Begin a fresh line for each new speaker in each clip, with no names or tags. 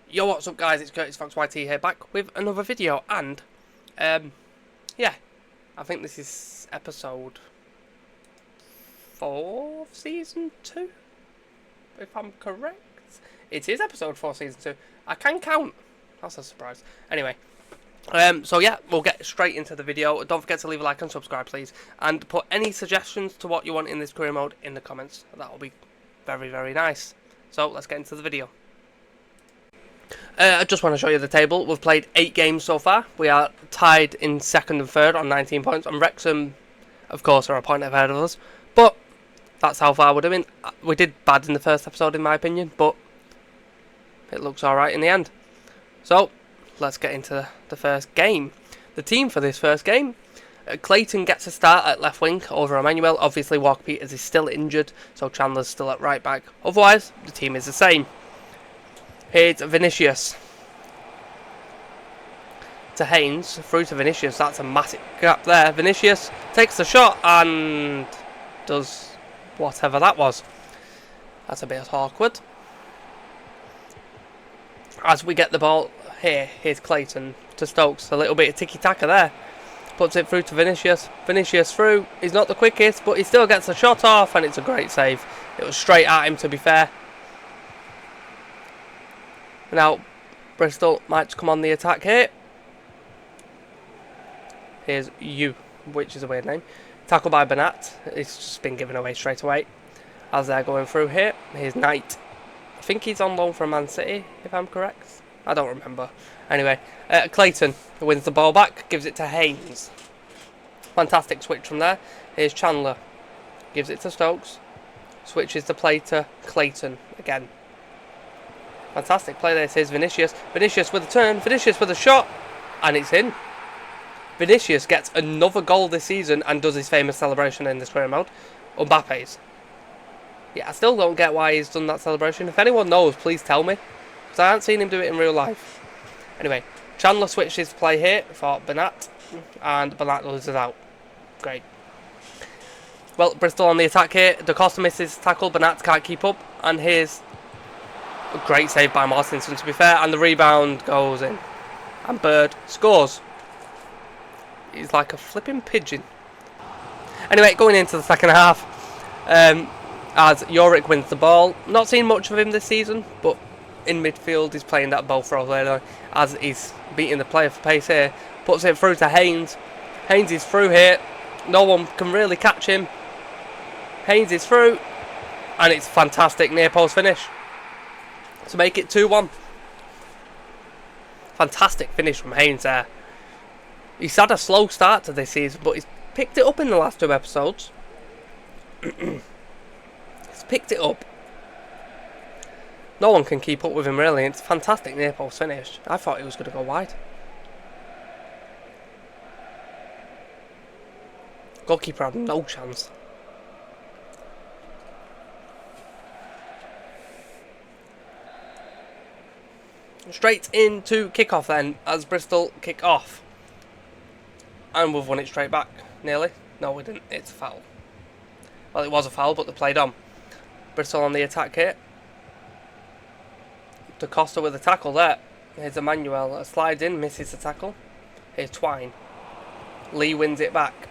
Yo, what's up guys, it's Kurtis Fox YT here, back with another video, and yeah, I think this is episode 4 of season 2, if I'm correct. It is episode 4 season 2, I can count, that's a surprise. Anyway, so yeah, we'll get straight into the video. Don't forget to leave a like and subscribe please, and put any suggestions to what you want in this career mode in the comments. That will be very, very nice. So let's get into the video. I just want to show you the table. We've played 8 games so far. We are tied in second and third on 19 points. And Wrexham, of course, are a point ahead of us. But that's how far we're doing. We did bad in the first episode, in my opinion. But it looks alright in the end. So, let's get into the first game. The team for this first game. Clayton gets a start at left wing over Emmanuel. Obviously, Walker Peters is still injured. So Chandler's still at right back. Otherwise, the team is the same. Here's Vinicius to Haynes, through to Vinicius. That's a massive gap there. Vinicius takes the shot and does whatever that was. That's a bit awkward. As we get the ball here, here's Clayton to Stokes. A little bit of tiki-taka there. Puts it through to Vinicius. Vinicius through. He's not the quickest, but he still gets the shot off, and it's a great save. It was straight at him, to be fair. Now, Bristol might come on the attack here. Here's you, which is a weird name. Tackle by Bernat. It's just been given away straight away. As they're going through here. Here's Knight. I think he's on loan from Man City, if I'm correct. I don't remember. Anyway, Clayton wins the ball back. Gives it to Haynes. Fantastic switch from there. Here's Chandler. Gives it to Stokes. Switches the play to Clayton again. Fantastic play there. Here's Vinicius. Vinicius with a turn. Vinicius with a shot. And it's in. Vinicius gets another goal this season and does his famous celebration in this career mode. Mbappe's. Yeah, I still don't get why he's done that celebration. If anyone knows, please tell me. Because I haven't seen him do it in real life. Anyway, Chandler switches to play here for Bernat. And Bernat loses out. Great. Well, Bristol on the attack here. Da Costa misses tackle. Bernat can't keep up. And here's a great save by Martinson, to be fair, and the rebound goes in. And Bird scores. He's like a flipping pigeon. Anyway, going into the second half, as Yorick wins the ball. Not seen much of him this season, but in midfield he's playing that ball throw there, as he's beating the player for pace here. Puts it through to Haynes. Haynes is through here. No one can really catch him. Haynes is through, and it's fantastic near post finish to make it 2-1. Fantastic finish from Haynes there. He's had a slow start to this season, but he's picked it up in the last 2 episodes. He's picked it up. No one can keep up with him really. It's a fantastic near post finish. I thought he was going to go wide. Goalkeeper had no chance. Straight into kick-off then, as Bristol kick off. And we've won it straight back, nearly. No, we didn't. It's a foul. Well, it was a foul, but they played on. Bristol on the attack here. Da Costa with a tackle there. Here's Emmanuel. Slides in, misses the tackle. Here's Twine. Lee wins it back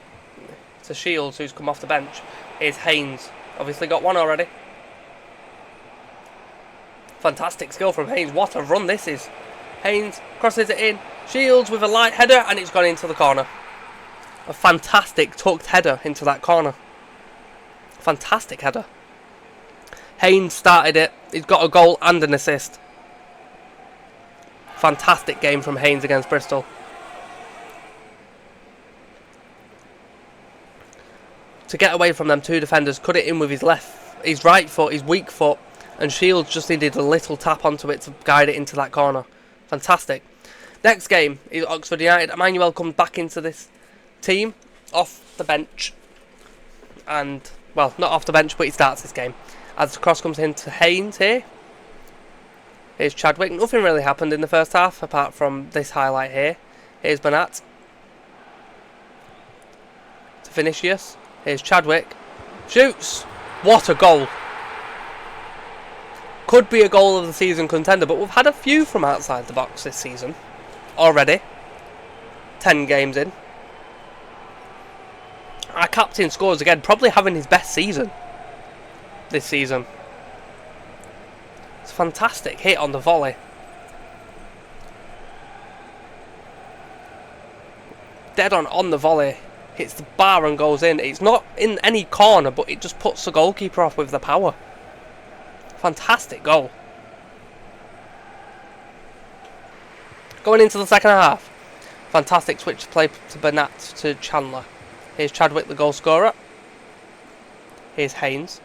to Shields, who's come off the bench. Here's Haynes. Obviously got one already. Fantastic skill from Haynes. What a run this is. Haynes crosses it in. Shields with a light header, and it's gone into the corner. A fantastic tucked header into that corner. Fantastic header. Haynes started it. He's got a goal and an assist. Fantastic game from Haynes against Bristol. To get away from them 2 defenders, cut it in with his right foot, his weak foot. And Shields just needed a little tap onto it to guide it into that corner. Fantastic. Next game is Oxford United. Emmanuel comes back into this team off the bench. And, well, not off the bench, but he starts this game. As the cross comes into Haynes here. Here's Chadwick. Nothing really happened in the first half, apart from this highlight here. Here's Bernat. To Vinicius. Here's Chadwick. Shoots. What a goal. Could be a goal of the season contender, but we've had a few from outside the box this season already. 10 games in. Our captain scores again, probably having his best season this season. It's a fantastic hit on the volley. Dead on the volley. Hits the bar and goes in. It's not in any corner, but it just puts the goalkeeper off with the power. Fantastic goal. Going into the second half. Fantastic switch to play to Bernat to Chandler. Here's Chadwick, the goal scorer. Here's Haynes.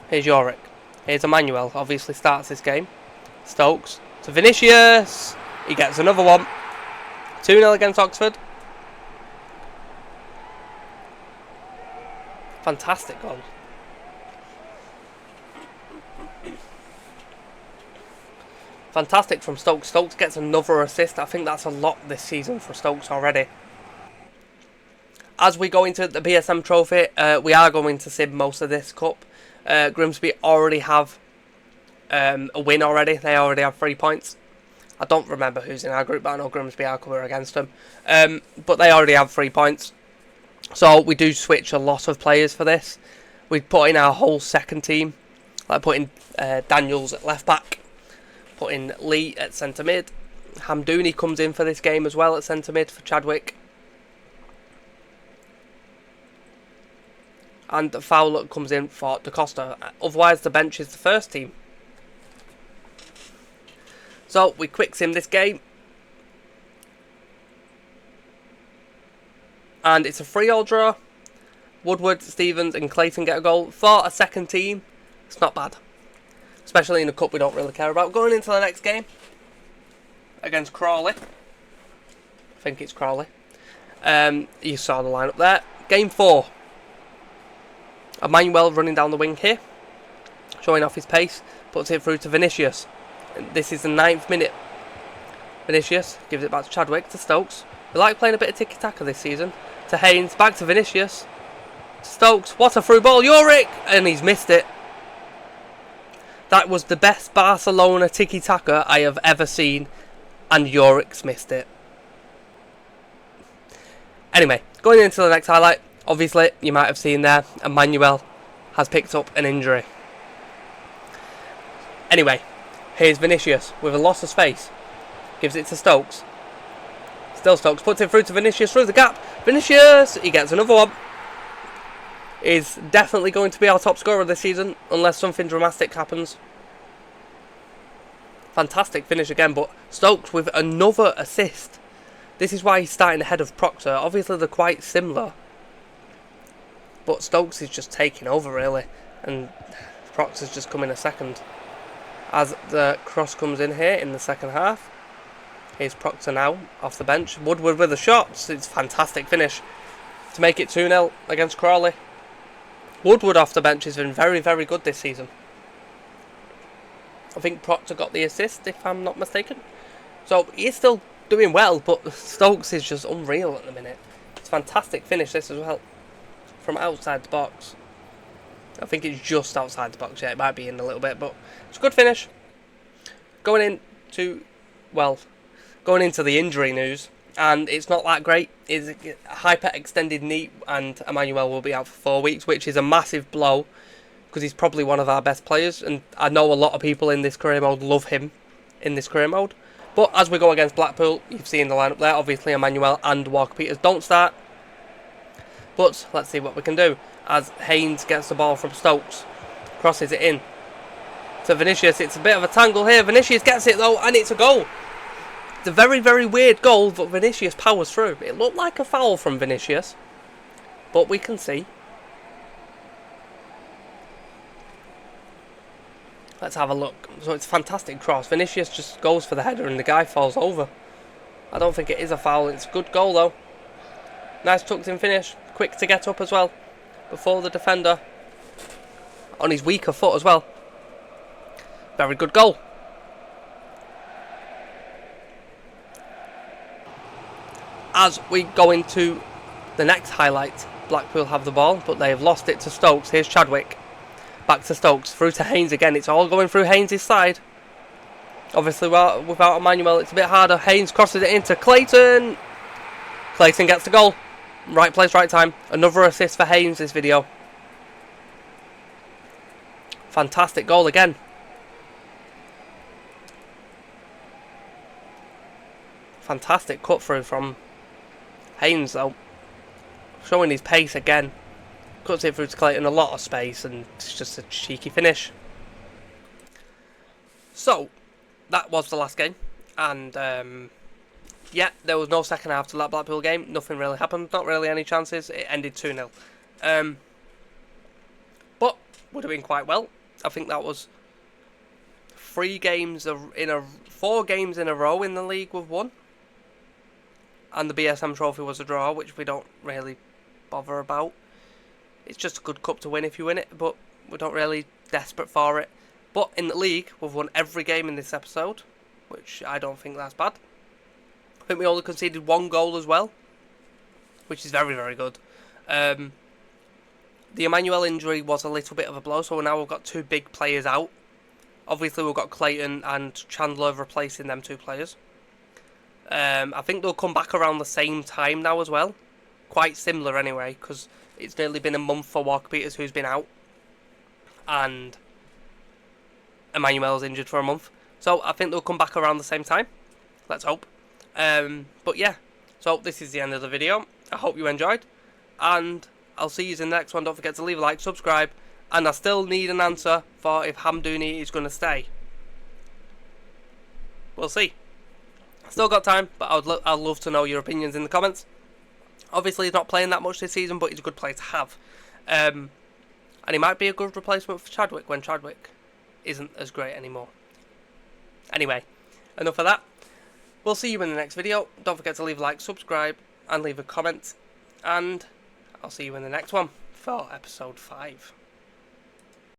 Here's Yorick. Here's Emmanuel, obviously starts this game. Stokes to Vinicius. He gets another one. 2-0 against Oxford. Fantastic goal. Fantastic from Stokes. Stokes gets another assist. I think that's a lot this season for Stokes already. As we go into the PSM Trophy, we are going to sim most of this cup. Grimsby already have a win already. They already have 3 points. I don't remember who's in our group, but I know Grimsby are coming against them. But they already have 3 points. So we do switch a lot of players for this. We put in our whole second team. Like putting Daniels at left back. Putting Lee at centre mid. Hamdouni comes in for this game as well at centre mid for Chadwick. And Fowler comes in for Da Costa. Otherwise the bench is the first team. So we quick sim this game. And it's a 3-3 draw. Woodward, Stevens and Clayton get a goal. For a second team, it's not bad. Especially in a cup we don't really care about. Going into the next game. Against Crawley. I think it's Crawley. You saw the lineup there. Game 4. Emmanuel running down the wing here. Showing off his pace. Puts it through to Vinicius. This is the 9th minute. Vinicius gives it back to Chadwick, to Stokes. We like playing a bit of tiki-taka this season. To Haynes, back to Vinicius. Stokes, what a through ball, Yorick! And he's missed it. That was the best Barcelona tiki-taka I have ever seen. And Yorick's missed it. Anyway, going into the next highlight. Obviously, you might have seen there, Emmanuel has picked up an injury. Anyway, here's Vinicius with a loss of space. Gives it to Stokes. Still Stokes, puts it through to Vinicius, through the gap. Vinicius! He gets another one. Is definitely going to be our top scorer this season, unless something dramatic happens. Fantastic finish again, but Stokes with another assist. This is why he's starting ahead of Proctor. Obviously, they're quite similar. But Stokes is just taking over, really. And Proctor's just come in a second. As the cross comes in here in the second half. Here's Proctor now, off the bench. Woodward with a shot. It's a fantastic finish to make it 2-0 against Crawley. Woodward off the bench has been very, very good this season. I think Proctor got the assist, if I'm not mistaken. So, he's still doing well, but Stokes is just unreal at the minute. It's a fantastic finish, this as well. From outside the box. I think it's just outside the box, yeah, it might be in a little bit, but it's a good finish. Going into the injury news, and it's not that great. It's a hyper-extended knee, and Emmanuel will be out for 4 weeks, which is a massive blow, because he's probably one of our best players, and I know a lot of people in this career mode love him in this career mode. But as we go against Blackpool, you've seen the lineup there, obviously Emmanuel and Walker-Peters don't start. But let's see what we can do, as Haynes gets the ball from Stokes, crosses it in to Vinicius. It's a bit of a tangle here. Vinicius gets it though, and it's a goal. It's a very, very weird goal, but Vinicius powers through. It looked like a foul from Vinicius, but we can see. Let's have a look. So it's a fantastic cross. Vinicius just goes for the header and the guy falls over. I don't think it is a foul. It's a good goal though. Nice tucked in finish. Quick to get up as well. Before the defender. On his weaker foot as well. Very good goal. As we go into the next highlight, Blackpool have the ball, but they have lost it to Stokes. Here's Chadwick. Back to Stokes, through to Haynes again. It's all going through Haynes' side. Obviously, well, without Emmanuel, it's a bit harder. Haynes crosses it into Clayton. Clayton gets the goal. Right place, right time. Another assist for Haynes this video. Fantastic goal again. Fantastic cut through from Haynes though. Showing his pace again. Cuts it through to Clayton, a lot of space, and it's just a cheeky finish. So, that was the last game. And, yeah, there was no second half to that Blackpool game. Nothing really happened. Not really any chances. It ended 2-0. But, would have been quite well. I think that was 4 games in a row in the league we've won. And the BSM trophy was a draw, which we don't really bother about. It's just a good cup to win if you win it, but we're not really desperate for it. But in the league, we've won every game in this episode, which I don't think that's bad. I think we only conceded 1 goal as well, which is very, very good. The Emmanuel injury was a little bit of a blow, so now we've got 2 big players out. Obviously, we've got Clayton and Chandler replacing them 2 players. I think they'll come back around the same time now as well. Quite similar anyway, because it's nearly been a month for Walker Peters, who's been out. And Emmanuel's injured for a month. So I think they'll come back around the same time. Let's hope. But yeah, so this is the end of the video. I hope you enjoyed. And I'll see you in the next one. Don't forget to leave a like, subscribe. And I still need an answer for if Hamdouni is going to stay. We'll see. Still got time, but I'd love to know your opinions in the comments. Obviously, he's not playing that much this season, but he's a good player to have. And he might be a good replacement for Chadwick when Chadwick isn't as great anymore. Anyway, enough of that. We'll see you in the next video. Don't forget to leave a like, subscribe, and leave a comment. And I'll see you in the next one for episode 5.